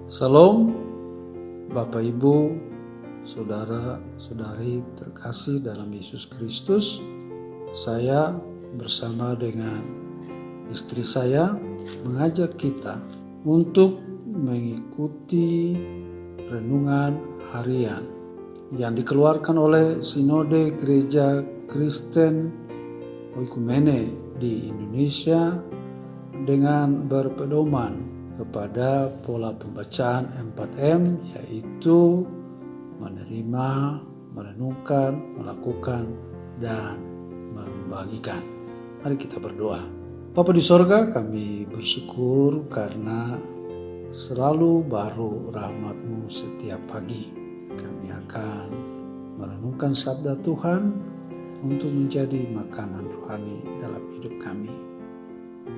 Salam Bapak Ibu, saudara-saudari terkasih dalam Yesus Kristus. Saya bersama dengan istri saya mengajak kita untuk mengikuti renungan harian yang dikeluarkan oleh Sinode Gereja Kristen Oikumene di Indonesia dengan berpedoman kepada pola pembacaan 4M, yaitu menerima, merenungkan, melakukan, dan membagikan. Mari kita berdoa. Bapa di sorga, kami bersyukur karena selalu baru rahmat-Mu setiap pagi. Kami akan merenungkan sabda Tuhan untuk menjadi makanan rohani dalam hidup kami.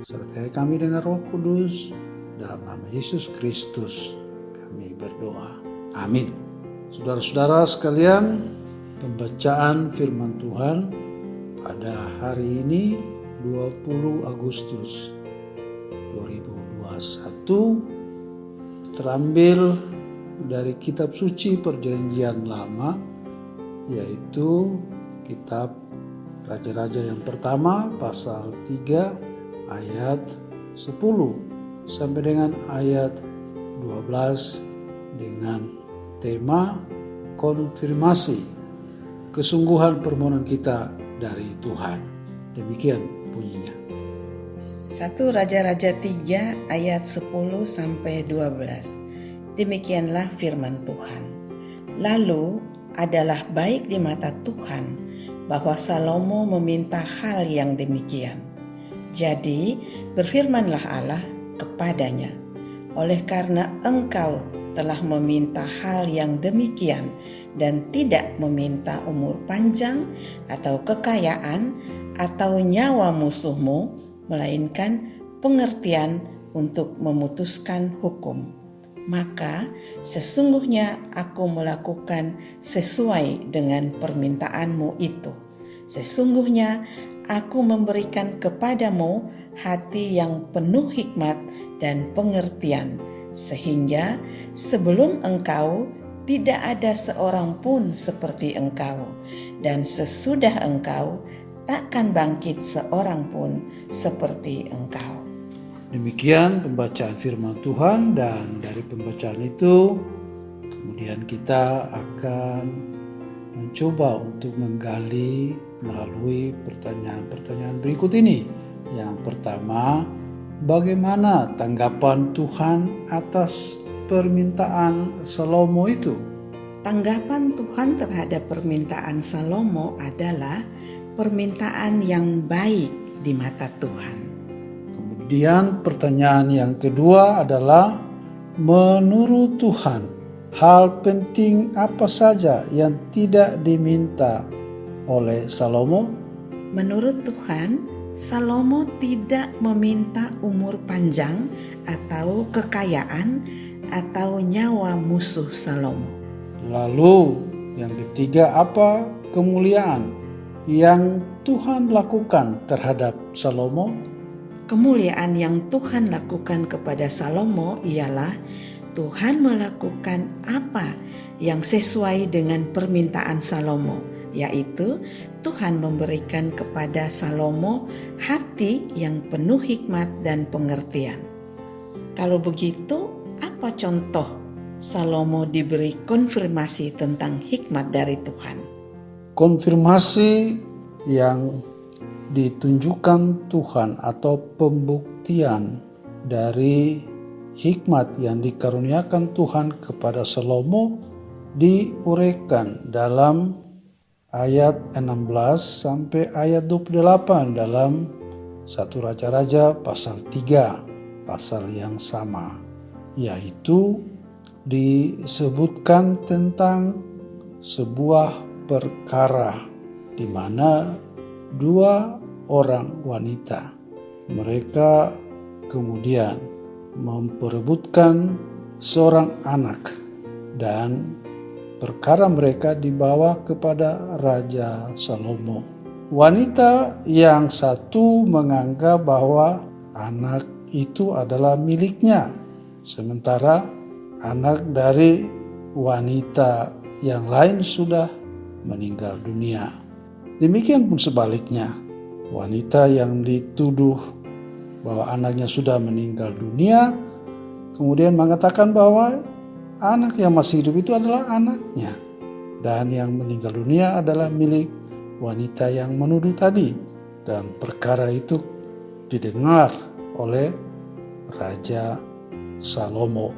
Sertai kami dengan Roh Kudus, dalam nama Yesus Kristus kami berdoa. Amin. Saudara-saudara sekalian, pembacaan firman Tuhan pada hari ini 20 Agustus 2021 terambil dari kitab suci Perjanjian Lama, yaitu kitab Raja-Raja yang pertama pasal 3 ayat 10 sampai dengan ayat 12 dengan tema konfirmasi kesungguhan permohonan kita dari Tuhan. Demikian bunyinya. 1 Raja-Raja 3 ayat 10 sampai 12. Demikianlah firman Tuhan. Lalu adalah baik di mata Tuhan bahwa Salomo meminta hal yang demikian. Jadi berfirmanlah Allah kepadanya, oleh karena engkau telah meminta hal yang demikian dan tidak meminta umur panjang atau kekayaan atau nyawa musuhmu, melainkan pengertian untuk memutuskan hukum, maka sesungguhnya aku melakukan sesuai dengan permintaanmu itu. Sesungguhnya aku memberikan kepadamu hati yang penuh hikmat dan pengertian, sehingga sebelum engkau tidak ada seorang pun seperti engkau, dan sesudah engkau takkan bangkit seorang pun seperti engkau. Demikian pembacaan firman Tuhan, dan dari pembacaan itu kemudian kita akan mencoba untuk menggali melalui pertanyaan-pertanyaan berikut ini. Yang pertama, bagaimana tanggapan Tuhan atas permintaan Salomo itu? Tanggapan Tuhan terhadap permintaan Salomo adalah permintaan yang baik di mata Tuhan. Kemudian pertanyaan yang kedua adalah, menurut Tuhan, hal penting apa saja yang tidak diminta oleh Salomo? Menurut Tuhan, Salomo tidak meminta umur panjang atau kekayaan atau nyawa musuh Salomo. Lalu yang ketiga, apa kemuliaan yang Tuhan lakukan terhadap Salomo? Kemuliaan yang Tuhan lakukan kepada Salomo ialah Tuhan melakukan apa yang sesuai dengan permintaan Salomo, yaitu Tuhan memberikan kepada Salomo hati yang penuh hikmat dan pengertian. Kalau begitu, apa contoh Salomo diberi konfirmasi tentang hikmat dari Tuhan? Konfirmasi yang ditunjukkan Tuhan atau pembuktian dari hikmat yang dikaruniakan Tuhan kepada Salomo diuraikan dalam ayat 16 sampai ayat 28 dalam 1 Raja-Raja pasal 3, pasal yang sama, yaitu disebutkan tentang sebuah perkara di mana dua orang wanita, mereka kemudian memperebutkan seorang anak, dan perkara mereka dibawa kepada Raja Salomo. Wanita yang satu menganggap bahwa anak itu adalah miliknya, sementara anak dari wanita yang lain sudah meninggal dunia. Demikian pun sebaliknya, wanita yang dituduh bahwa anaknya sudah meninggal dunia kemudian mengatakan bahwa anak yang masih hidup itu adalah anaknya, dan yang meninggal dunia adalah milik wanita yang menuduh tadi. Dan perkara itu didengar oleh Raja Salomo.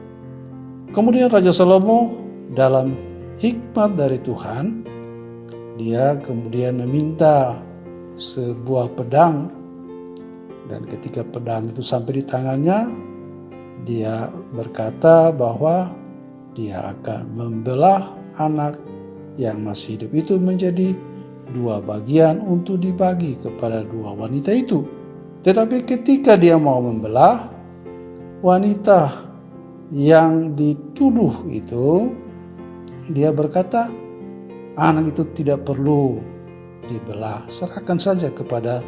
Kemudian Raja Salomo dalam hikmat dari Tuhan, dia kemudian meminta sebuah pedang, dan ketika pedang itu sampai di tangannya, dia berkata bahwa dia akan membelah anak yang masih hidup itu menjadi 2 bagian untuk dibagi kepada 2 wanita itu. Tetapi ketika dia mau membelah, wanita yang dituduh itu, dia berkata, anak itu tidak perlu dibelah, serahkan saja kepada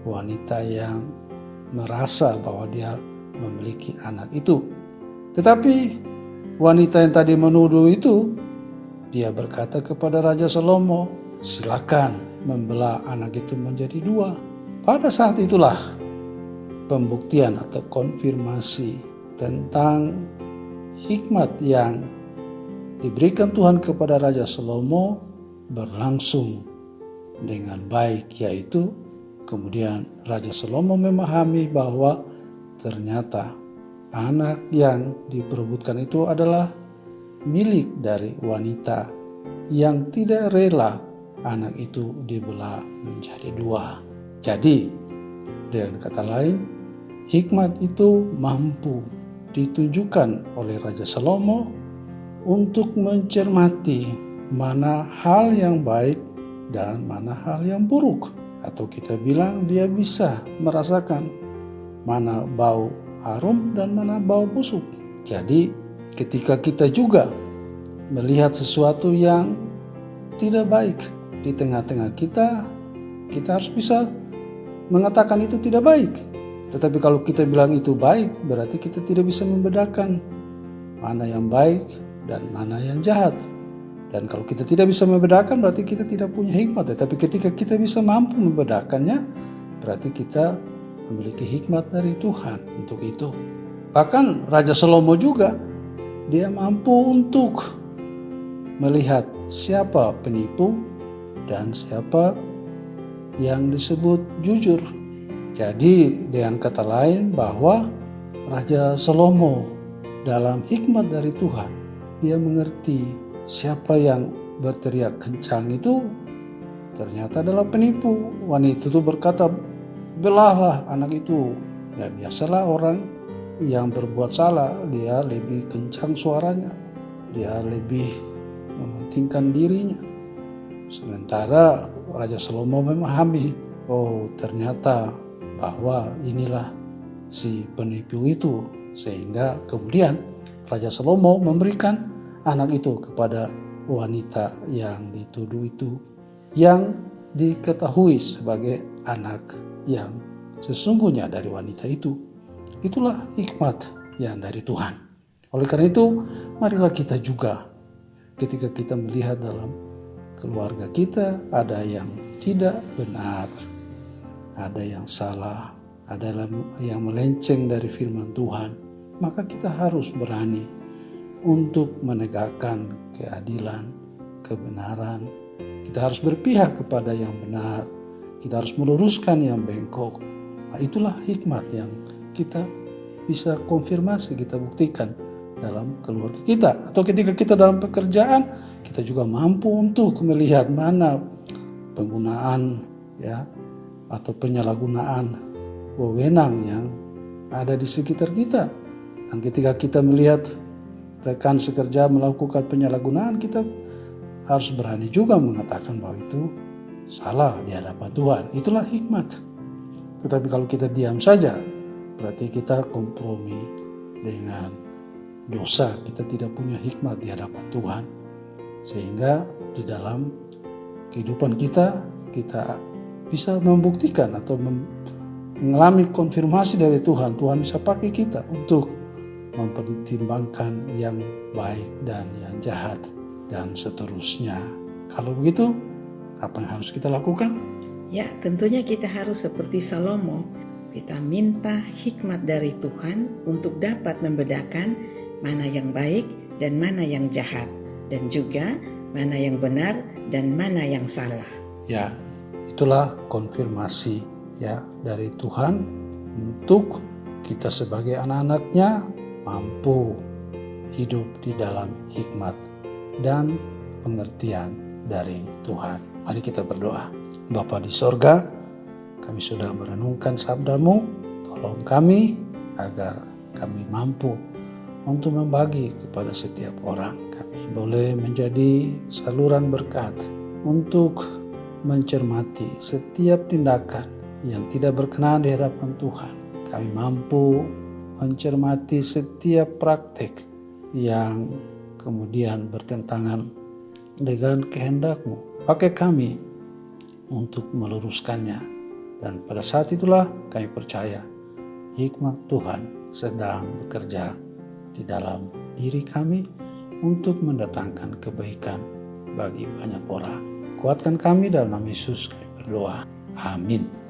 wanita yang merasa bahwa dia memiliki anak itu. Tetapi wanita yang tadi menuduh itu, dia berkata kepada Raja Salomo, silakan membelah anak itu menjadi 2. Pada saat itulah pembuktian atau konfirmasi tentang hikmat yang diberikan Tuhan kepada Raja Salomo berlangsung dengan baik, yaitu kemudian Raja Salomo memahami bahwa ternyata anak yang diperebutkan itu adalah milik dari wanita yang tidak rela anak itu dibelah menjadi 2. Jadi dengan kata lain, hikmat itu mampu ditunjukkan oleh Raja Salomo untuk mencermati mana hal yang baik dan mana hal yang buruk. Atau kita bilang dia bisa merasakan mana bau harum dan mana bau busuk. Jadi ketika kita juga melihat sesuatu yang tidak baik di tengah-tengah kita, kita harus bisa mengatakan itu tidak baik. Tetapi kalau kita bilang itu baik, berarti kita tidak bisa membedakan mana yang baik dan mana yang jahat. Dan kalau kita tidak bisa membedakan, berarti kita tidak punya hikmat. Tetapi ketika kita bisa mampu membedakannya, berarti kita memiliki hikmat dari Tuhan untuk itu. Bahkan Raja Salomo juga, dia mampu untuk melihat siapa penipu dan siapa yang disebut jujur. Jadi dengan kata lain bahwa Raja Salomo dalam hikmat dari Tuhan, dia mengerti siapa yang berteriak kencang itu ternyata adalah penipu. Wanita itu berkata, belahlah anak itu. Ya biasalah orang yang berbuat salah, dia lebih kencang suaranya, dia lebih mementingkan dirinya. Sementara Raja Salomo memahami, oh ternyata bahwa inilah si penipu itu, sehingga kemudian Raja Salomo memberikan anak itu kepada wanita yang dituduh itu, yang diketahui sebagai anak yang sesungguhnya dari wanita itu. Itulah hikmat yang dari Tuhan. Oleh karena itu, marilah kita juga ketika kita melihat dalam keluarga kita ada yang tidak benar, ada yang salah, ada yang melenceng dari firman Tuhan, maka kita harus berani untuk menegakkan keadilan, kebenaran. Kita harus berpihak kepada yang benar, kita harus meluruskan yang bengkok. Nah, itulah hikmat yang kita bisa konfirmasi, kita buktikan dalam keluarga kita. Atau ketika kita dalam pekerjaan, kita juga mampu untuk melihat mana penggunaan atau penyalahgunaan wewenang yang ada di sekitar kita. Dan ketika kita melihat rekan sekerja melakukan penyalahgunaan, kita harus berani juga mengatakan bahwa itu salah di hadapan Tuhan. Itulah hikmat. Tetapi kalau kita diam saja, berarti kita kompromi dengan dosa. Kita tidak punya hikmat di hadapan Tuhan. Sehingga di dalam kehidupan kita bisa membuktikan atau mengalami konfirmasi dari Tuhan. Tuhan bisa pakai kita untuk mempertimbangkan yang baik dan yang jahat, dan seterusnya. Kalau begitu, apa yang harus kita lakukan? Ya, tentunya kita harus seperti Salomo. Kita minta hikmat dari Tuhan untuk dapat membedakan mana yang baik dan mana yang jahat, dan juga mana yang benar dan mana yang salah. Ya, itulah konfirmasi ya dari Tuhan untuk kita sebagai anak-anaknya mampu hidup di dalam hikmat dan pengertian dari Tuhan. Mari kita berdoa. Bapa di sorga, kami sudah merenungkan sabda-Mu. Tolong kami agar kami mampu untuk membagi kepada setiap orang. Kami boleh menjadi saluran berkat untuk mencermati setiap tindakan yang tidak berkenan di hadapan Tuhan. Kami mampu mencermati setiap praktek yang kemudian bertentangan dengan kehendak-Mu. Pakai kami untuk meluruskannya. Dan pada saat itulah kami percaya hikmat Tuhan sedang bekerja di dalam diri kami untuk mendatangkan kebaikan bagi banyak orang. Kuatkan kami dalam nama Yesus kami berdoa. Amin.